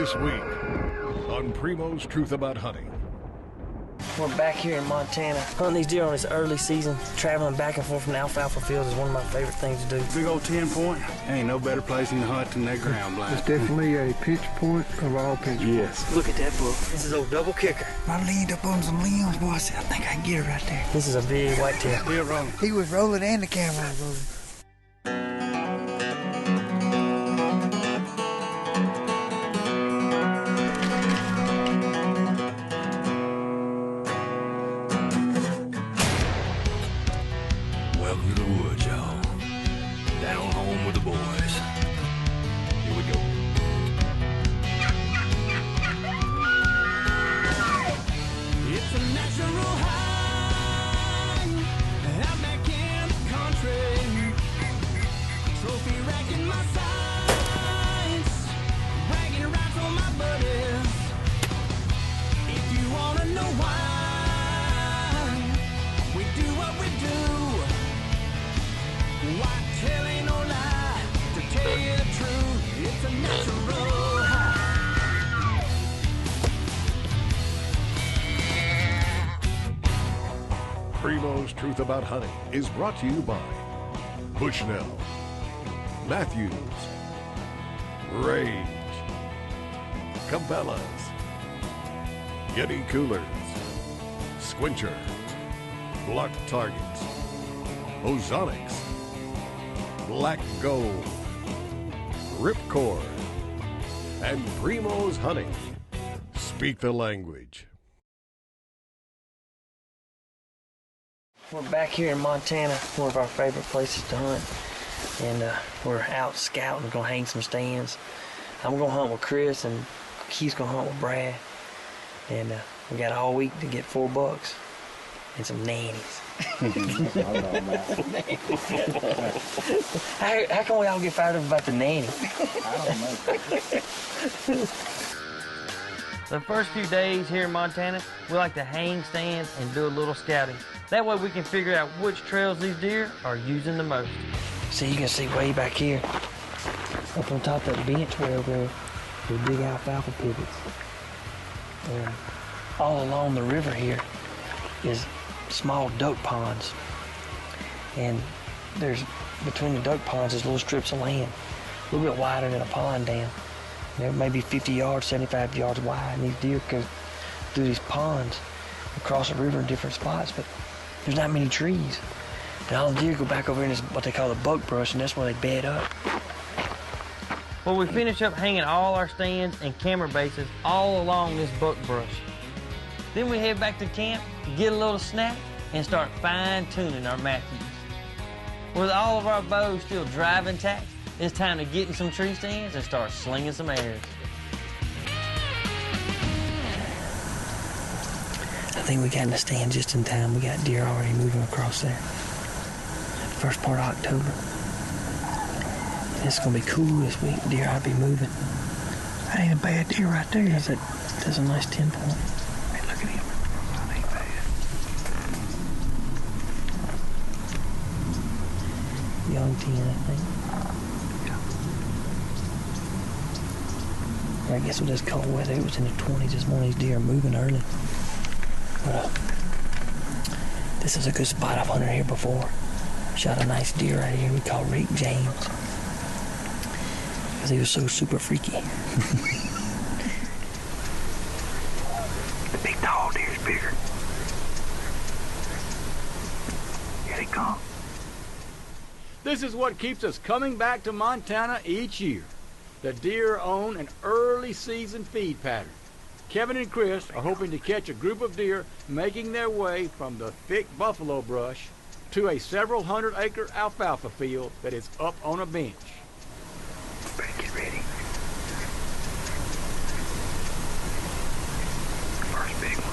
This week on Primos Truth About Hunting. We're back here in Montana, hunting these deer on this early season. Traveling back and forth from the alfalfa fields is one of my favorite things to do. Big old 10-point, ain't no better place in the hunt than that ground blind. It's definitely a pinch point of all pinch points. Yes. Look at that bull. This is old double kicker. I leaned up on some limbs, boy. I said, I think I can get her right there. This is a big whitetail. Still rolling. He was rolling and the camera was rolling. Welcome to the woods, y'all. Down home with the boys. Here we go. It's a natural high out back in the country. Trophy racking my sights, bragging rights on my buddies. If you wanna know why we do what we do, whitetail ain't no lie. To tell you the truth, it's a natural high. Primos Truth About Hunting is brought to you by Bushnell, Matthews, Rage, Cabela's, Yeti Coolers, Squincher, Block Targets, Ozonics, Black Gold, Ripcord, and Primos Hunting. Speak the language. We're back here in Montana, one of our favorite places to hunt. And we're out scouting, gonna hang some stands. I'm gonna hunt with Chris and he's gonna hunt with Brad. And we got all week to get $4 and some nannies. How can we all get fired up about the nanny? The first few days here in Montana, we like to hang stands and do a little scouting. That way we can figure out which trails these deer are using the most. So you can see way back here, up on top of that bench way over there, with big alfalfa pivots. And all along the river here is small duck ponds. And there's, between the duck ponds, there's little strips of land, a little bit wider than a pond dam. They're maybe 50 yards, 75 yards wide, and these deer go through these ponds across the river in different spots, but there's not many trees. And all the deer go back over in this, what they call the buck brush, and that's where they bed up. Well, we finish up hanging all our stands and camera bases all along this buck brush. Then we head back to camp, get a little snack, and start fine-tuning our Matthews. With all of our bows still dry intact, it's time to get in some tree stands and start slinging some arrows. I think we got in the stand just in time. We got deer already moving across there. First part of October. And it's gonna be cool this week. Deer ought to be moving. That ain't a bad deer right there. That's a nice 10-point. Hey, look at him. That ain't bad. Young 10, I think. I guess with this cold weather, it was in the 20s. This morning, these deer are moving early. But this is a good spot. I've hunted here before. Shot a nice deer right here we call Rick James. Because he was so super freaky. The big tall deer's bigger. Here they come. This is what keeps us coming back to Montana each year. The deer own an early season feed pattern. Kevin and Chris are hoping to catch a group of deer making their way from the thick buffalo brush to a several hundred-acre alfalfa field that is up on a bench. Better get ready. First big one.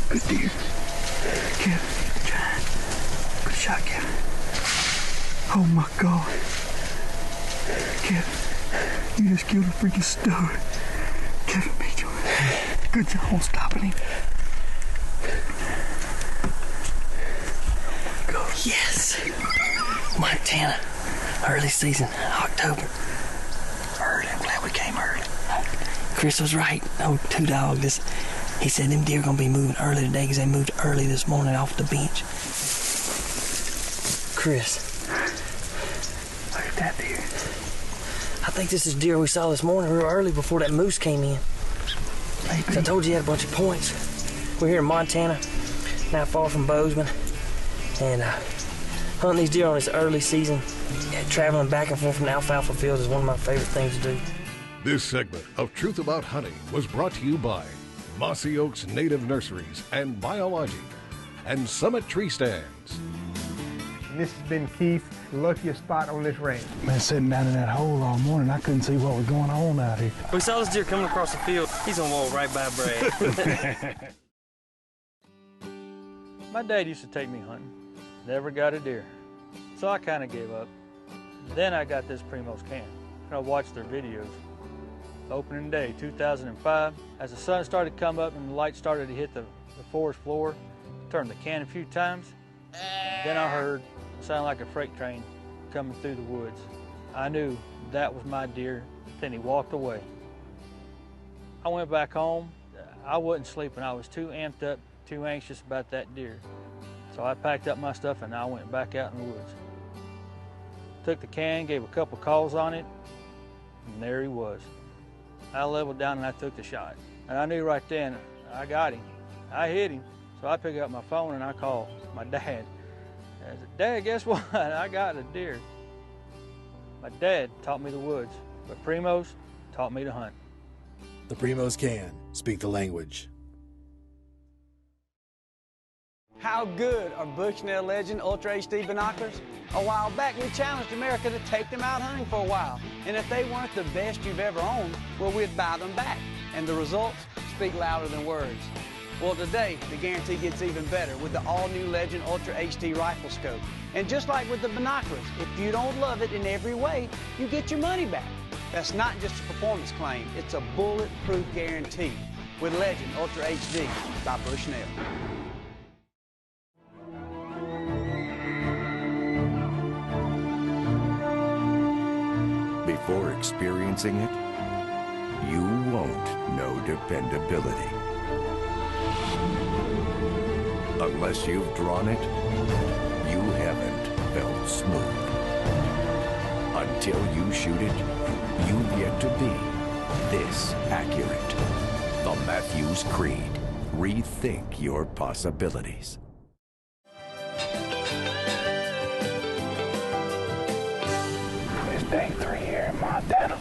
Good deer. Kevin, good shot, Kevin. Oh my God. Kevin, you just killed a freaking stud. Kevin Mitchell. Good job on stopping him. Go. Yes! Montana, early season, October. Early, I'm glad we came early. Chris was right. Oh, Two Dog, he said them deer gonna be moving early today because they moved early this morning off the bench. Chris. Look at that deer. I think this is deer we saw this morning real early before that moose came in. Maybe. I told you he had a bunch of points. We're here in Montana, not far from Bozeman, and hunting these deer on this early season, traveling back and forth from the alfalfa fields is one of my favorite things to do. This segment of Truth About Hunting was brought to you by Mossy Oaks Native Nurseries and Biology and Summit Tree Stands. This has been Keith, the luckiest spot on this ranch. Man, sitting down in that hole all morning, I couldn't see what was going on out here. We saw this deer coming across the field. He's gonna walk right by Brad. My dad used to take me hunting. Never got a deer. So I kind of gave up. Then I got this Primos can, and I watched their videos. Opening day, 2005, as the sun started to come up and the light started to hit the forest floor, turned the can a few times. Then I heard it sound like a freight train coming through the woods. I knew that was my deer. Then he walked away. I went back home. I wasn't sleeping. I was too amped up, too anxious about that deer. So I packed up my stuff and I went back out in the woods. Took the can, gave a couple calls on it, and there he was. I leveled down and I took the shot. And I knew right then, I got him. I hit him. So I picked up my phone and I called my dad. I said, Dad, guess what? I got a deer. My dad taught me the woods, but Primos taught me to hunt. The Primos can speak the language. How good are Bushnell Legend Ultra HD binoculars? A while back, we challenged America to take them out hunting for a while. And if they weren't the best you've ever owned, well, we'd buy them back. And the results speak louder than words. Well, today, the guarantee gets even better with the all-new Legend Ultra HD rifle scope. And just like with the binoculars, if you don't love it in every way, you get your money back. That's not just a performance claim, it's a bulletproof guarantee with Legend Ultra HD by Bushnell. Before experiencing it, you won't know dependability. Unless you've drawn it, you haven't felt smooth. Until you shoot it, you've yet to be this accurate. The Matthews Creed. Rethink your possibilities. It's day 3 here in Montana.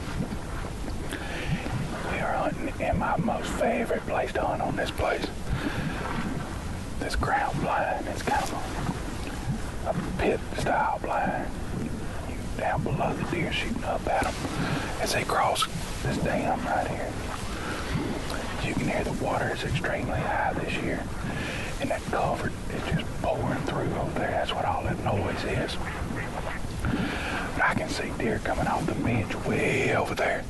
We are hunting in my most favorite place to hunt on this place. This ground blind. It's kind of a pit style blind. You down below the deer shooting up at them as they cross this dam right here. You can hear the water is extremely high this year, and that culvert is just pouring through over there. That's what all that noise is. But I can see deer coming off the bench way over there.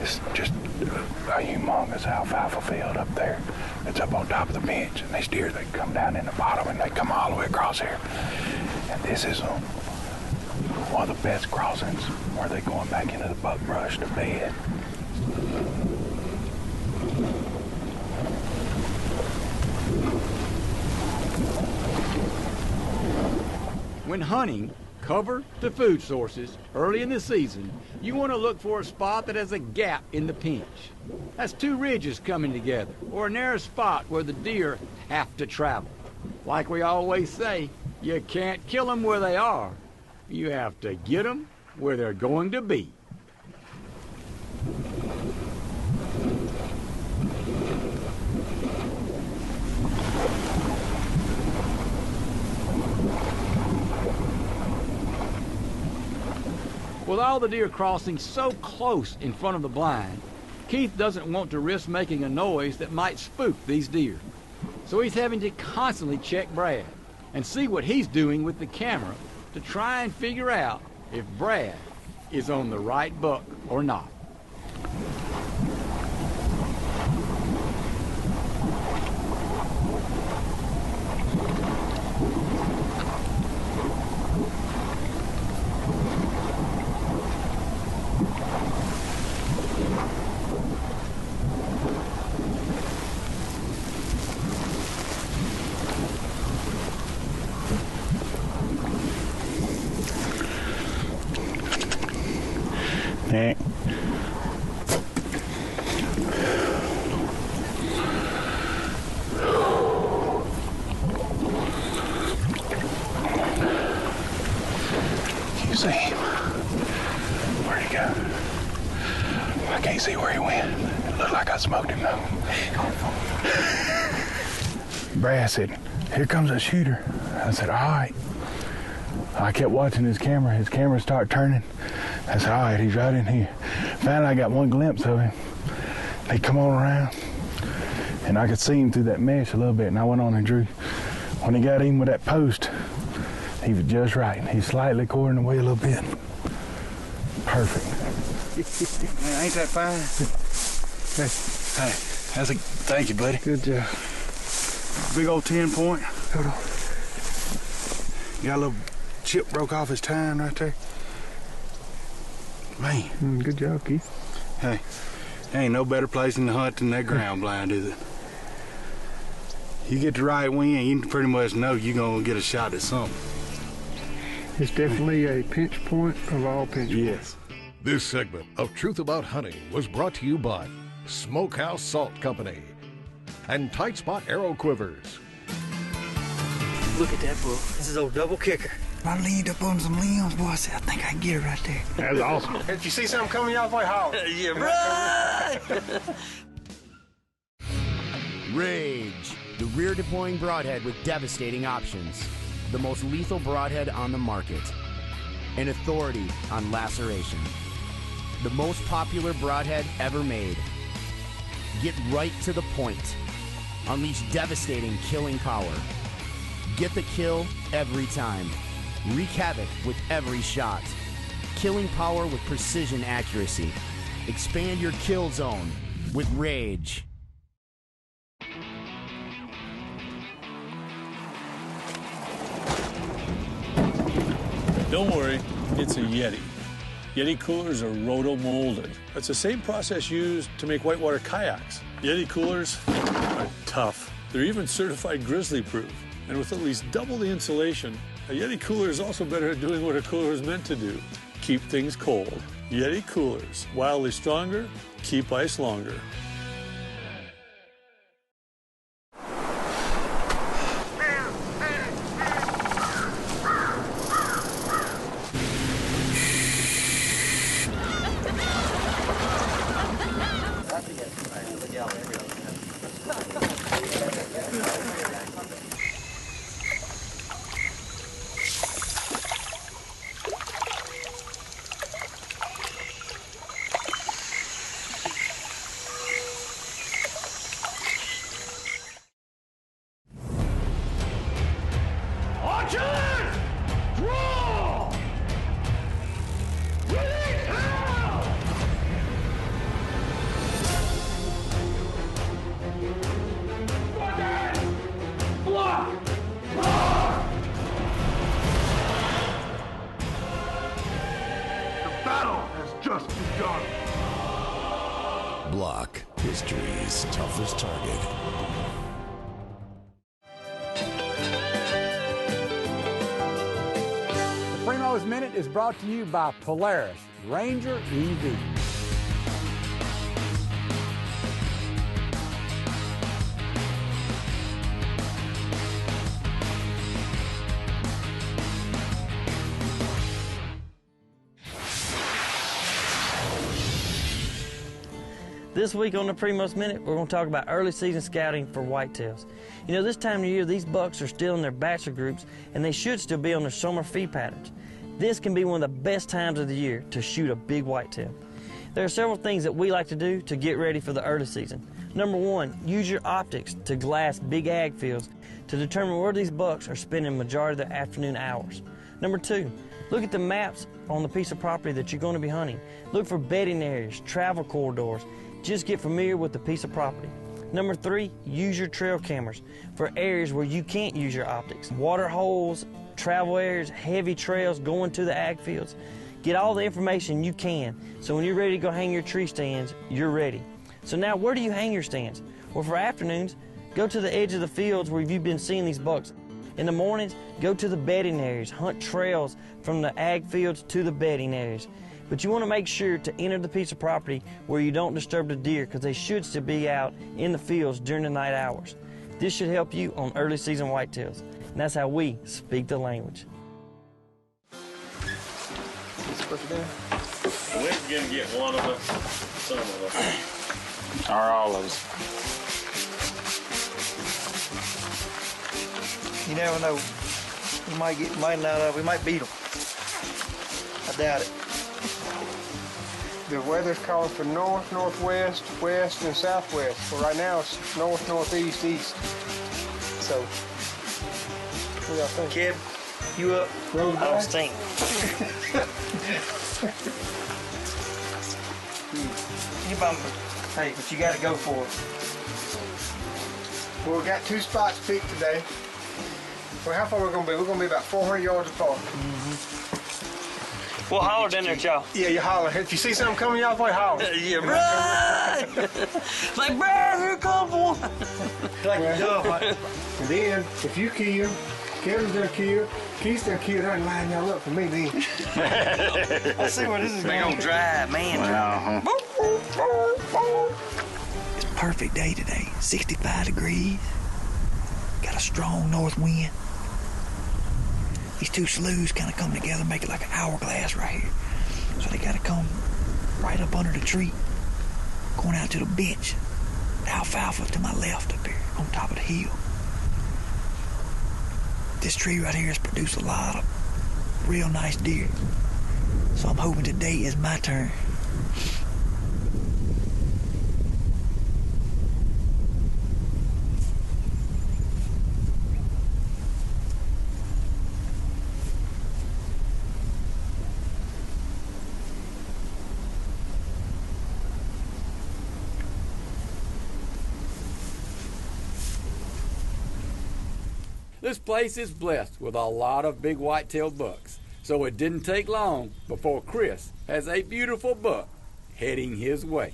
It's just a humongous alfalfa field up there. It's up on top of the bench, and these deer, they come down in the bottom and they come all the way across here. And this is one of the best crossings where they're going back into the buckbrush to bed. When hunting, cover to food sources early in the season, you want to look for a spot that has a gap in the pinch. That's two ridges coming together, or a narrow spot where the deer have to travel. Like we always say, you can't kill them where they are. You have to get them where they're going to be. With all the deer crossing so close in front of the blind, Keith doesn't want to risk making a noise that might spook these deer. So he's having to constantly check Brad and see what he's doing with the camera to try and figure out if Brad is on the right buck or not. Nick. You see him? Where'd he go? I can't see where he went. It looked like I smoked him though. Brad said, "Here comes a shooter." I said, "All right." I kept watching his camera. His camera started turning. I said, "All right, he's right in here." Finally, I got one glimpse of him. He come on around, and I could see him through that mesh a little bit, and I went on and drew. When he got in with that post, he was just right. He's slightly quartering away a little bit. Perfect. Man, ain't that fine? Hey, thank you, buddy. Good job. Big old 10-point. Hold on. Got a little chip broke off his tine right there. Man. Good job, Keith. Hey, ain't no better place in the hunt than that ground blind, is it? You get the right wind, you pretty much know you're gonna get a shot at something. It's definitely a pinch point of all pinch points. Yes. This segment of Truth About Hunting was brought to you by Smokehouse Salt Company and Tight Spot Arrow Quivers. Look at that bull. This is old double kicker. I leaned up on some limbs, boy. I said, I think I can get it right there. That's awesome. If you see something coming y'all way, holler. Yeah, right! Rage, the rear deploying broadhead with devastating options. The most lethal broadhead on the market. An authority on laceration. The most popular broadhead ever made. Get right to the point. Unleash devastating killing power. Get the kill every time. Wreak havoc with every shot. Killing power with precision accuracy. Expand your kill zone with Rage. Don't worry, it's a Yeti. Yeti coolers are roto-molded. That's the same process used to make whitewater kayaks. Yeti coolers are tough. They're even certified grizzly-proof. And with at least double the insulation, a Yeti cooler is also better at doing what a cooler is meant to do. Keep things cold. Yeti coolers, wildly stronger, keep ice longer. Block, history's toughest target. The Primos Minute is brought to you by Polaris Ranger EV. This week on the Primos Minute, we're going to talk about early season scouting for whitetails. You know, this time of year, these bucks are still in their bachelor groups, and they should still be on their summer feed patterns. This can be one of the best times of the year to shoot a big whitetail. There are several things that we like to do to get ready for the early season. Number 1, use your optics to glass big ag fields to determine where these bucks are spending the majority of their afternoon hours. Number 2, look at the maps on the piece of property that you're going to be hunting. Look for bedding areas, travel corridors. Just get familiar with the piece of property. Number 3, use your trail cameras for areas where you can't use your optics. Water holes, travel areas, heavy trails going to the ag fields. Get all the information you can so when you're ready to go hang your tree stands, you're ready. So now where do you hang your stands? Well, for afternoons, go to the edge of the fields where you've been seeing these bucks. In the mornings, go to the bedding areas, hunt trails from the ag fields to the bedding areas. But you want to make sure to enter the piece of property where you don't disturb the deer because they should still be out in the fields during the night hours. This should help you on early season whitetails. And that's how we speak the language. We're gonna get one of them, some of them. Or all of us. You never know. We might beat them. I doubt it. The weather's calling for north, northwest, west, and southwest. Well, right now it's north, northeast, east. So, what do y'all think? Kid, you up? Roll I don't stink. You bump. Hey, but you got to go for it. Well, we got 2 spots picked today. Well, how far we're gonna be? We're gonna be about 400 yards apart. We'll holler down there at y'all. Yeah, you holler. If you see something coming y'all way, holler. Yeah, run! Like, bro, here comes one. Like, and then, if you kill, Kevin's gonna kill, Keith's gonna kill, they're line y'all up for me then. I see where this is going. We're gonna drive, man. It's a perfect day today. 65 degrees. Got a strong north wind. These 2 sloughs kind of come together, make it like an hourglass right here. So they got to come right up under the tree, going out to the bench. The alfalfa to my left up here on top of the hill. This tree right here has produced a lot of real nice deer. So I'm hoping today is my turn. This place is blessed with a lot of big whitetail bucks, so it didn't take long before Chris has a beautiful buck heading his way.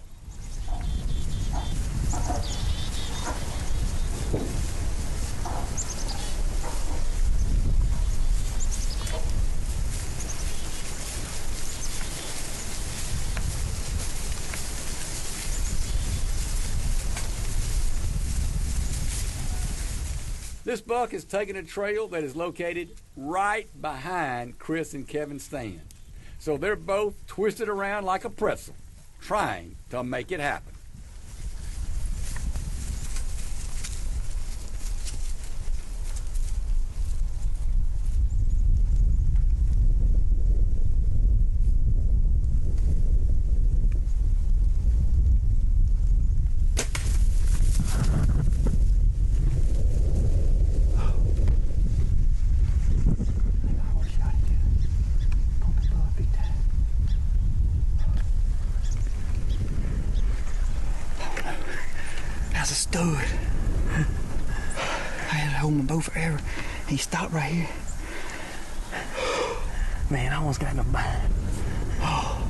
This buck is taking a trail that is located right behind Chris and Kevin's stand. So they're both twisted around like a pretzel, trying to make it happen. That's a stud. I had to hold my bow forever. He stopped right here. Man, I almost got in a bind. Oh.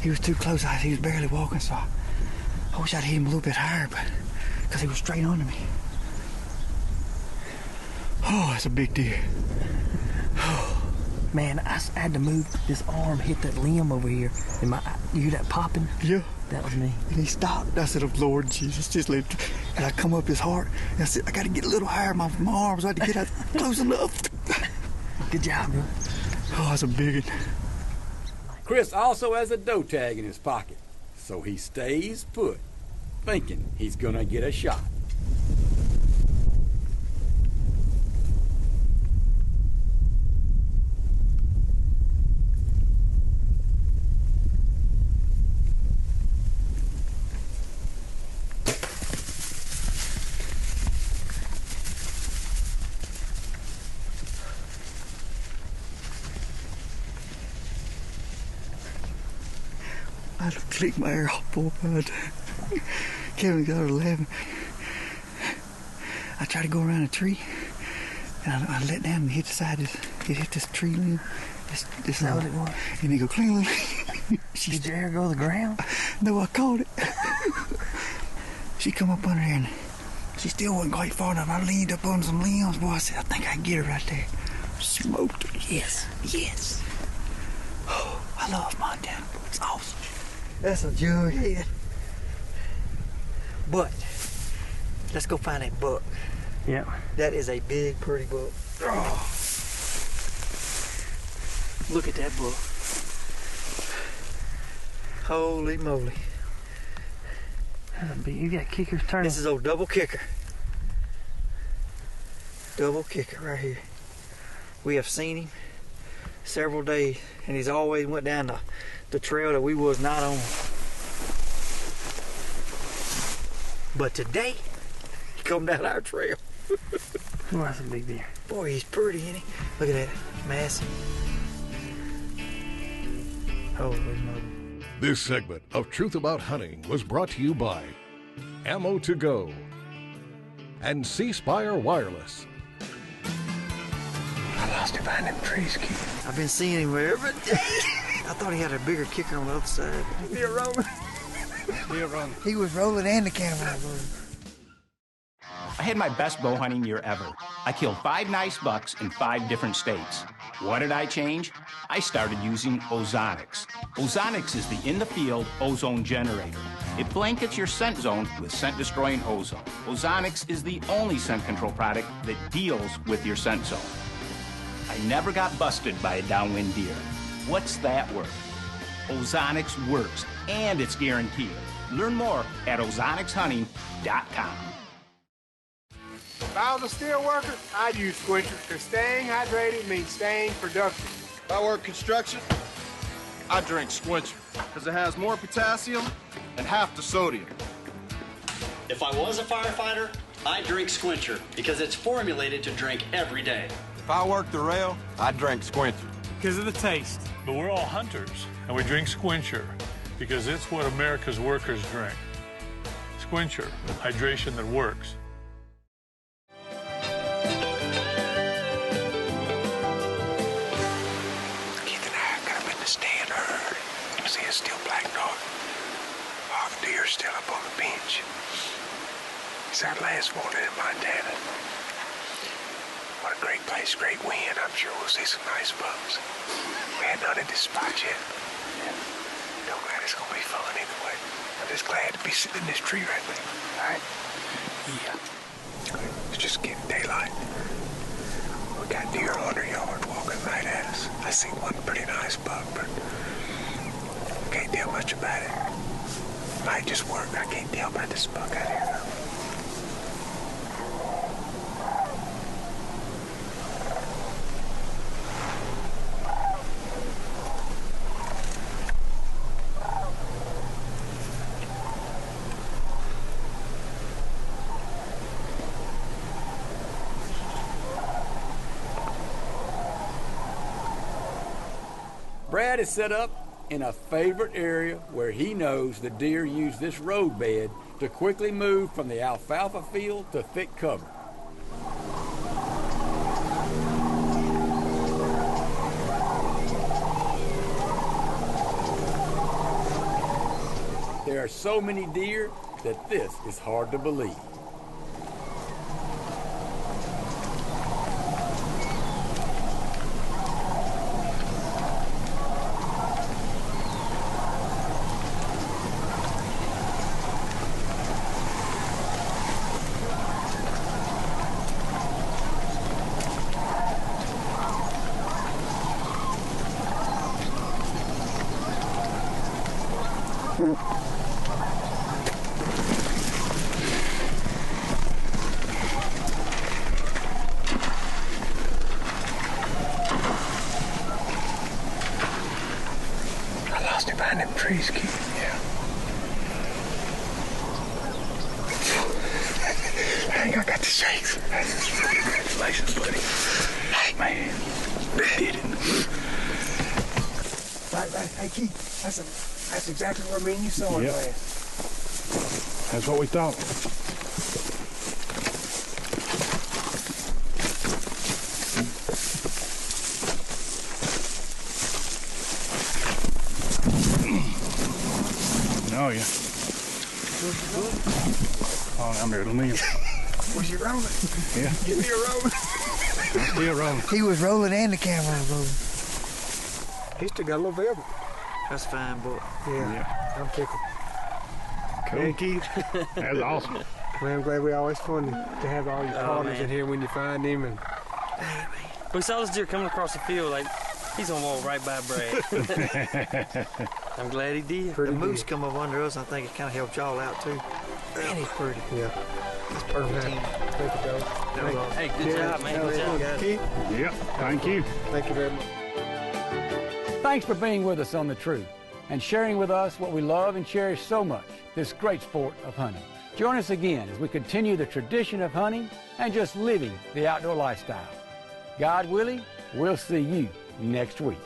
He was too close. He was barely walking, so I wish I'd hit him a little bit higher, but because he was straight under me. Oh, that's a big deer. Oh. Man, I had to move this arm, hit that limb over here. You hear that popping? Yeah. That was me. And he stopped. I said, oh, Lord Jesus, just let it. And I come up his heart, and I said, I got to get a little higher. My arms, I had to get out close enough. Good job, bro. Oh, that's a big one. Chris also has a doe tag in his pocket, so he stays put, thinking he's gonna get a shot. I clicked my arrow 4 or 5 times. Kevin got her laughing. I tried to go around a tree, and I let down and hit the side. It hit this tree limb. This That what it was? And it go cling. Did your arrow go to the ground? No, I caught it. She come up under there, and she still wasn't quite far enough. I leaned up on some limbs. Boy, I said, I think I can get her right there. Smoked her. Yes, yes. Oh, I love Montana. It's awesome. That's a jughead. But let's go find that buck. Yeah. That is a big, pretty buck. Oh. Look at that buck. Holy moly. You got kickers turning. This is old double kicker. Double kicker right here. We have seen him several days, and he's always went down the trail that we was not on. But today, he come down our trail. Oh, that's a big deer. Boy, he's pretty, isn't he? Look at that, massive. Holy moly. This segment of Truth About Hunting was brought to you by Ammo to Go and C Spire Wireless. I lost him behind them trees, kid. I've been seeing him every day. I thought he had a bigger kicker on the other side. Deer rolling. Deer rolling. He was rolling and the camera was rolling. I had my best bow hunting year ever. I killed 5 nice bucks in 5 different states. What did I change? I started using Ozonics. Ozonics is the in-the-field ozone generator. It blankets your scent zone with scent-destroying ozone. Ozonics is the only scent control product that deals with your scent zone. I never got busted by a downwind deer. What's that worth? Ozonics works, and it's guaranteed. Learn more at ozonicshunting.com. If I was a steel worker, I'd use Squincher, because staying hydrated means staying productive. If I work construction, I drink Squincher, because it has more potassium and half the sodium. If I was a firefighter, I'd drink Squincher, because it's formulated to drink every day. If I worked the rail, I'd drink Squincher. Because of the taste. But we're all hunters, and we drink Squincher because it's what America's workers drink. Squincher, hydration that works. Keith and I got up in the stand early. You see a still black dog. All the deer still up on the bench. It's our last morning in Montana. What a great place, great wind. I'm sure we'll see some nice bucks. We hadn't hunted this spot yet. Don't matter, it's gonna be fun either way. I'm just glad to be sitting in this tree right now. All right? Yeah. It's just getting daylight. We got deer 100 yards walking right at us. I seen one pretty nice buck, but can't tell much about it. Might just work. I can't tell about this buck out here. Brad is set up in a favorite area where he knows the deer use this road bed to quickly move from the alfalfa field to thick cover. There are so many deer that this is hard to believe. I lost it behind them trees, Keith. Yeah. I think I got the shakes. Congratulations, buddy. Hey, man. Did it. Right. Hey, Keith. That's exactly where me and you saw it Yep. last. That's what we thought. Oh, yeah. Oh, I'm there to leave. Was you rolling? Yeah. Give me a roll. I'm still rolling. He was rolling and the camera was rolling. He still got a little velvet. That's fine, boy. Yeah. I'm tickled. Cool. Hey, Keith. That's awesome. Man, I'm glad we always fun to have all your partners in here when you find him. And We saw this deer coming across the field like he's gonna walk right by Brad. I'm glad he did. The moose come up under us. I think it kind of helped y'all out too. Man, he's pretty. Yeah. That's perfect team. Thank you, Joe. Hey, good job, man. Good job. Keith. Yep. Thank you. Thank you very much. Thanks for being with us on The Truth and sharing with us what we love and cherish so much, this great sport of hunting. Join us again as we continue the tradition of hunting and just living the outdoor lifestyle. God willing, we'll see you next week.